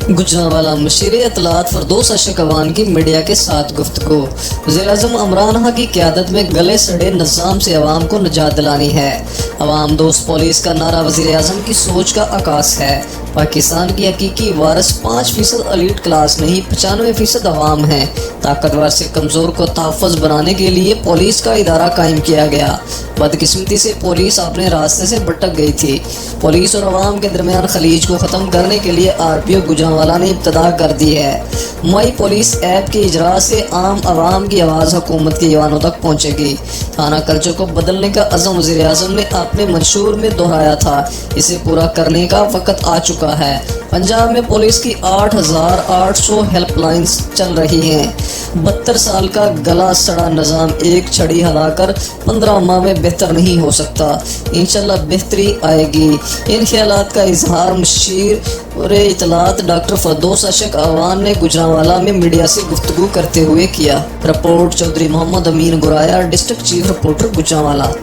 Gujranwala machine इत्तलात Firdaus Ashiq Awan की media के साथ गुफ्तगू। वज़ीर-ए-आज़म इमरान खान की क़यादत में गले सड़े निज़ाम से अवाम को निजात दिलानी है। अवाम दोस्त पुलिस का नारा वज़ीर-ए-आज़म की सोच का आकाश है। पाकिस्तान की हकीकी वारिस 5% एलीट क्लास नहीं 95% अवाम है। ताकतवर से कमज़ोर को तहफ़्फ़ुज़ बनाने के लिए पुलिस का इदारा कायम किया गया। बदकिस्मती से पुलिस अपने रास्ते से भटक गई थी। पुलिस और अवाम के दरमियान खलीज को ख़त्म करने के लिए RPO गुजरांवाला ने इब्तदा कर दी है। माई पुलिस ऐप के इजरा से आम अवाम की आवाज़ हुकूमत के ईवानों तक पहुँचेगी। थाना कल्चर को बदलने का अज़म वज़ीर-ए-आज़म ने अपने मंशूर में दोहराया था। इसे पूरा करने का वक़्त आ चुका है। पंजाब में पुलिस की 8,800 हेल्पलाइंस चल रही हैं। 72 साल का गला सड़ा निज़ाम एक छड़ी हिलाकर 15 माह में बेहतर नहीं हो सकता। इंशाल्लाह बेहतरी आएगी। इन ख्यालात का इजहार मशीर इत्तलात डॉक्टर फरदौस अशक अवान ने गुजरांवाला में मीडिया से गुफ्तगू करते हुए किया। Report Chaudhry Mohammad Amin Guraya, district chief reporter Gujranwala.